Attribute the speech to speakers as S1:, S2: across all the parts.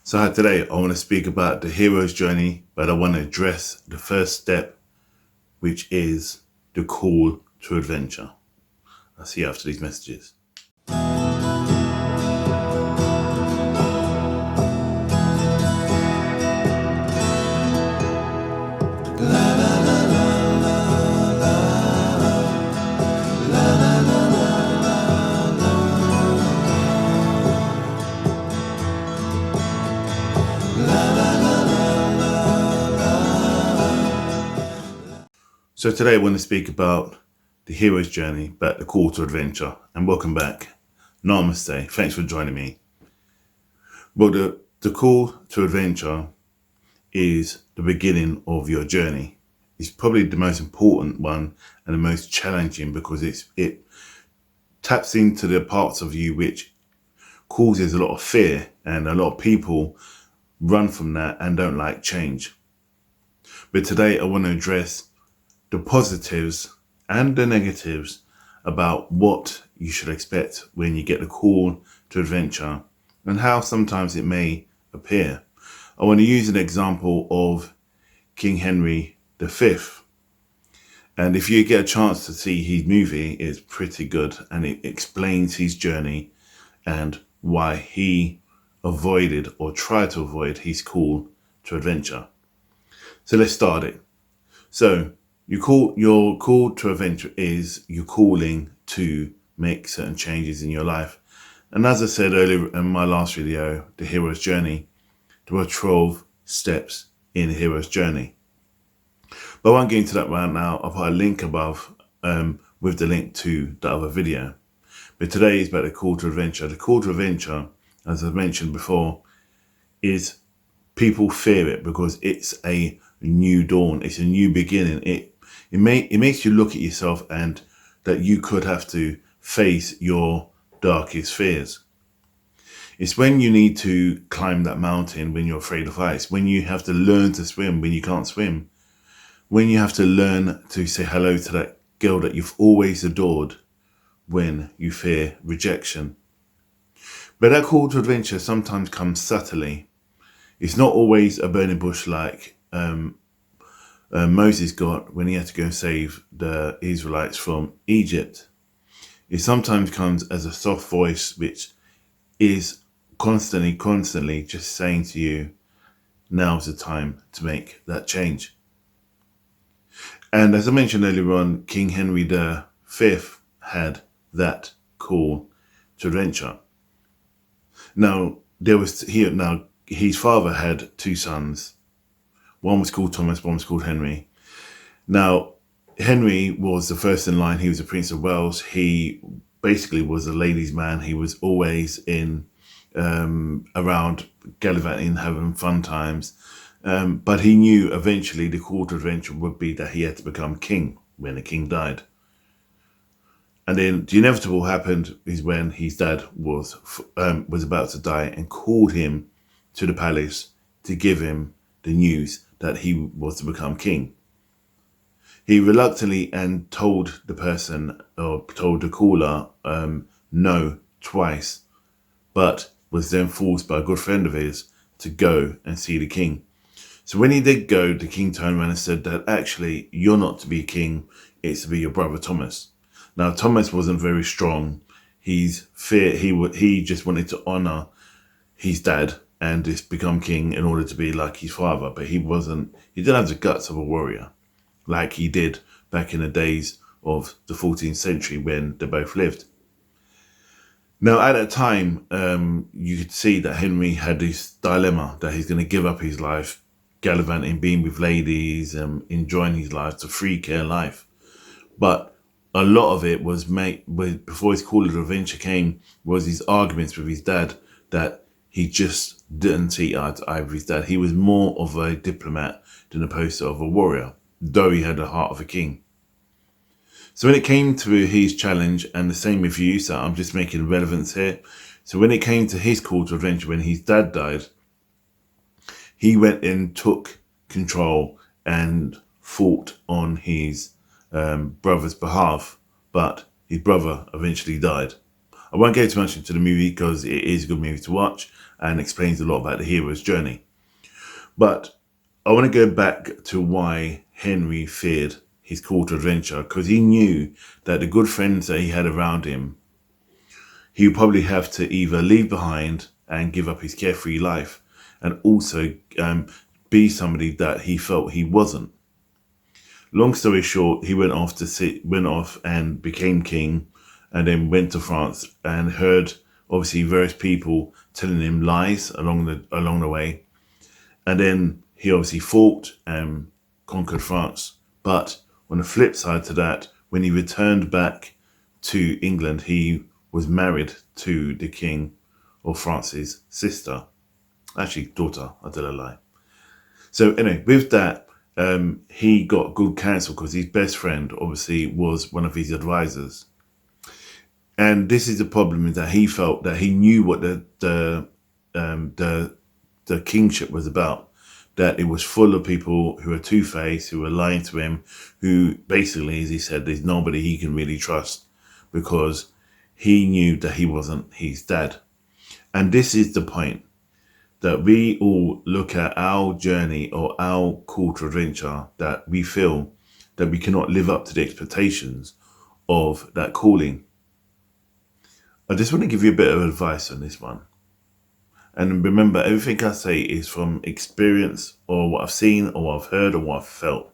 S1: So today I want to speak about the hero's journey, but I want to address the first step, which is the call to adventure. I'll see you after these messages. So today I want to speak about the hero's journey, but the call to adventure. And welcome back. Namaste. Thanks for joining me. Well, the call to adventure is the beginning of your journey. It's probably the most important one and the most challenging because it taps into the parts of you which causes a lot of fear, and a lot of people run from that and don't like change. But today I want to address the positives and the negatives about what you should expect when you get the call to adventure and how sometimes it may appear. I want to use an example of King Henry V. And if you get a chance to see his movie, it's pretty good, and it explains his journey and why he avoided or tried to avoid his call to adventure. So let's start it. So your call to adventure is your calling to make certain changes in your life. And as I said earlier in my last video, the hero's journey, there are 12 steps in the hero's journey. But I won't get into that right now. I'll put a link above with the link to the other video. But today is about the call to adventure. The call to adventure, as I've mentioned before, is people fear it because it's a new dawn. It's a new beginning. It makes you look at yourself and that you could have to face your darkest fears. It's when you need to climb that mountain when you're afraid of heights, when you have to learn to swim when you can't swim, when you have to learn to say hello to that girl that you've always adored when you fear rejection. But that call to adventure sometimes comes subtly. It's not always a burning bush like Moses got when he had to go and save the Israelites from Egypt. It sometimes comes as a soft voice which is constantly just saying to you, now's the time to make that change. And as I mentioned earlier on, King Henry V had that call to adventure. Now, his father had two sons. One was called Thomas, one was called Henry. Now, Henry was the first in line. He was a Prince of Wales. He basically was a ladies' man. He was always in around gallivanting, having fun times. But he knew eventually the call to adventure would be that he had to become king when the king died. And then the inevitable happened is when his dad was about to die and called him to the palace to give him the news that he was to become king. He reluctantly and told the person, or told the caller, no twice, but was then forced by a good friend of his to go and see the king. So when he did go, the king turned around and said that actually you're not to be king, it's to be your brother Thomas. Now Thomas wasn't very strong. He just wanted to honor his dad and just become king in order to be like his father, but he didn't have the guts of a warrior like he did back in the days of the 14th century when they both lived. Now, at that time, you could see that Henry had this dilemma that he's going to give up his life, gallivanting, being with ladies, enjoying his life, the free care life. But a lot of it was before his call to adventure came, was his arguments with his dad that he just didn't see eye to eye with his dad. He was more of a diplomat than opposed to of a warrior, though he had the heart of a king. So when it came to his challenge, and the same with you, so I'm just making relevance here. So when it came to his call to adventure, when his dad died, he went and took control and fought on his brother's behalf, but his brother eventually died. I won't get too much into the movie because it is a good movie to watch and explains a lot about the hero's journey. But I want to go back to why Henry feared his call to adventure, because he knew that the good friends that he had around him, he would probably have to either leave behind and give up his carefree life, and also be somebody that he felt he wasn't. Long story short, he went off and became king, and then went to France and heard obviously various people telling him lies along the way, and then he obviously fought and conquered France. But on the flip side to that, when he returned back to England, he was married to the King of France's sister, actually daughter. I tell a lie. So anyway, with that, he got good counsel because his best friend obviously was one of his advisors. And this is the problem, is that he felt that he knew what the kingship was about. That it was full of people who were two-faced, who were lying to him, who basically, as he said, there's nobody he can really trust, because he knew that he wasn't his dad. And this is the point, that we all look at our journey or our call to adventure, that we feel that we cannot live up to the expectations of that calling. I just want to give you a bit of advice on this one. And remember, everything I say is from experience, or what I've seen, or what I've heard, or what I've felt.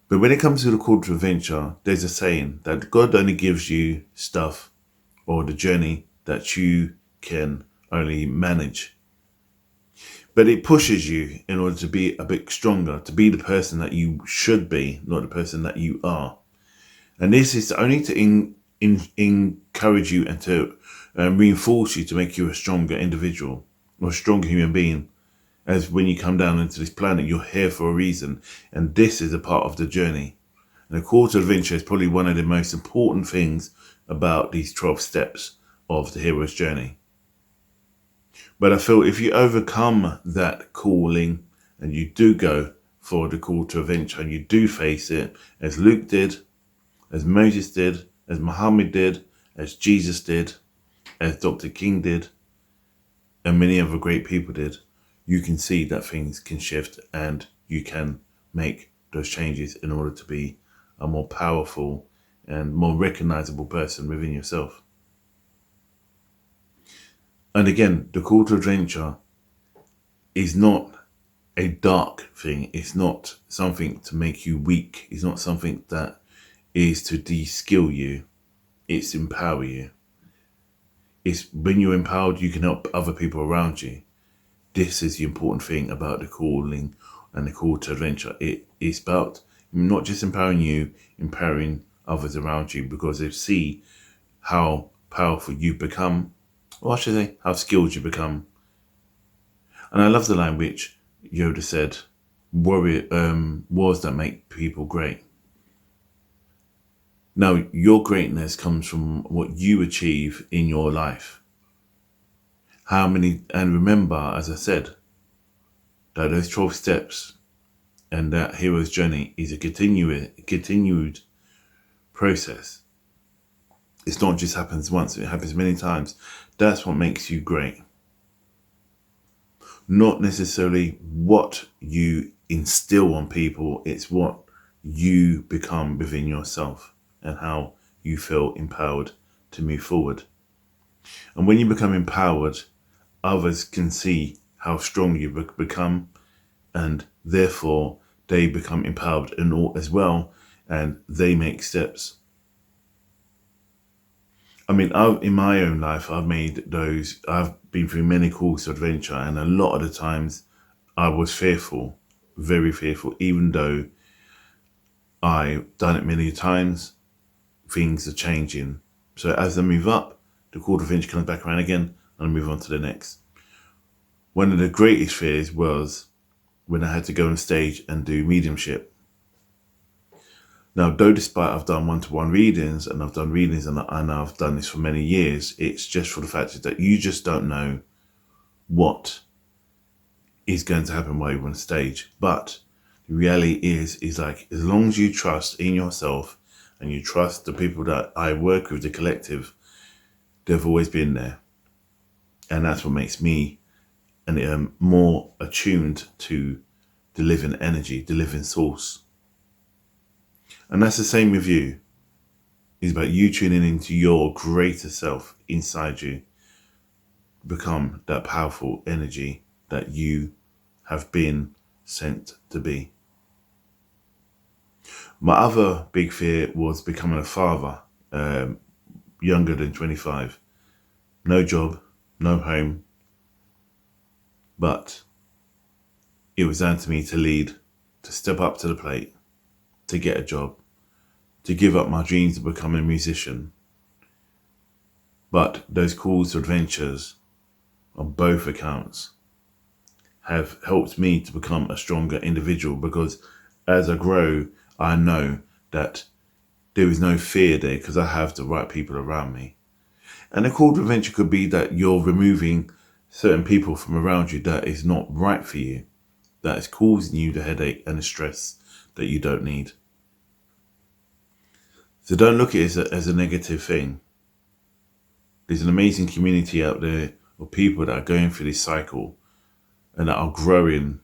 S1: But when it comes to the call to adventure, there's a saying that God only gives you stuff or the journey that you can only manage. But it pushes you in order to be a bit stronger, to be the person that you should be, not the person that you are. And this is only to encourage you and to reinforce you, to make you a stronger individual or a stronger human being. As when you come down into this planet, you're here for a reason, and this is a part of the journey. And the call to adventure is probably one of the most important things about these 12 steps of the hero's journey. But I feel if you overcome that calling and you do go for the call to adventure and you do face it, as Luke did, as Moses did, as Muhammad did, as Jesus did, as Dr. King did, and many other great people did, you can see that things can shift and you can make those changes in order to be a more powerful and more recognizable person within yourself. And again, the call to adventure is not a dark thing. It's not something to make you weak. It's not something that is to de-skill you. It's empower you. It's when you're empowered, you can help other people around you. This is the important thing about the calling and the call to adventure. It is about not just empowering you, empowering others around you, because they see how powerful you become, or I should say, how skilled you become. And I love the line which Yoda said, wars that make people great. Now, your greatness comes from what you achieve in your life. And remember, as I said, that those 12 steps and that hero's journey is a continued process. It's not just happens once, it happens many times. That's what makes you great. Not necessarily what you instill on people, it's what you become within yourself and how you feel empowered to move forward. And when you become empowered, others can see how strong you become, and therefore they become empowered as well, and they make steps. I mean, in my own life, I've been through many calls to adventure, and a lot of the times I was fearful, very fearful, even though I've done it many times, things are changing. So as I move up, the call to adventure comes back around again, and I move on to the next. One of the greatest fears was when I had to go on stage and do mediumship. Now, though despite I've done one-to-one readings and I've done readings and I've done this for many years, it's just for the fact that you just don't know what is going to happen while you're on stage. But the reality is like, as long as you trust in yourself and you trust the people that I work with, the collective, They've always been there. And that's what makes me more attuned to the living energy, the living source. And that's the same with you. It's about you tuning into your greater self inside you. Become that powerful energy that you have been sent to be. My other big fear was becoming a father, younger than 25. No job, no home, but it was down to me to lead, to step up to the plate, to get a job, to give up my dreams of becoming a musician. But those calls to adventures on both accounts have helped me to become a stronger individual, because as I grow, I know that there is no fear there because I have the right people around me. And a call to adventure could be that you're removing certain people from around you that is not right for you, that is causing you the headache and the stress that you don't need. So don't look at it as a negative thing. There's an amazing community out there of people that are going through this cycle and that are growing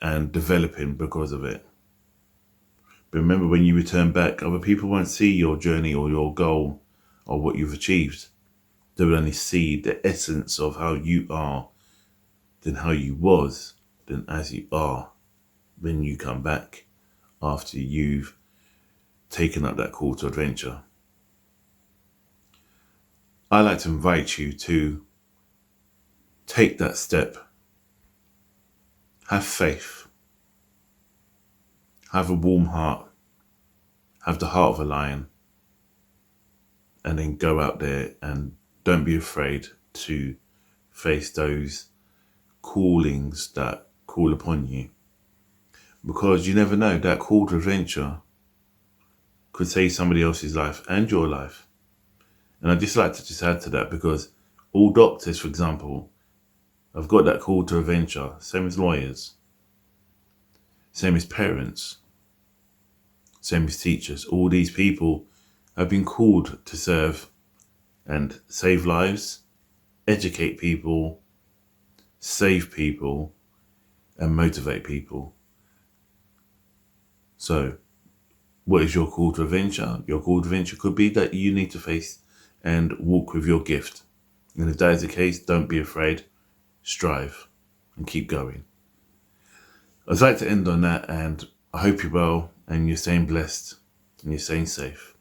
S1: and developing because of it. But remember, when you return back, other people won't see your journey or your goal or what you've achieved. They will only see the essence of how you are, then how you was, then as you are when you come back after you've taken up that call to adventure. I like to invite you to take that step. Have faith. Have a warm heart. Have the heart of a lion. And then go out there and don't be afraid to face those callings that call upon you. Because you never know, that call to adventure could save somebody else's life and your life. And I'd just like to just add to that, because all doctors, for example, have got that call to adventure. Same as lawyers. Same as parents. Same as teachers. All these people have been called to serve and save lives, educate people, save people, and motivate people. So, what is your call to adventure? Your call to adventure could be that you need to face and walk with your gift. And if that is the case, don't be afraid. Strive and keep going. I'd like to end on that, and I hope you're well and you're staying blessed and you're staying safe.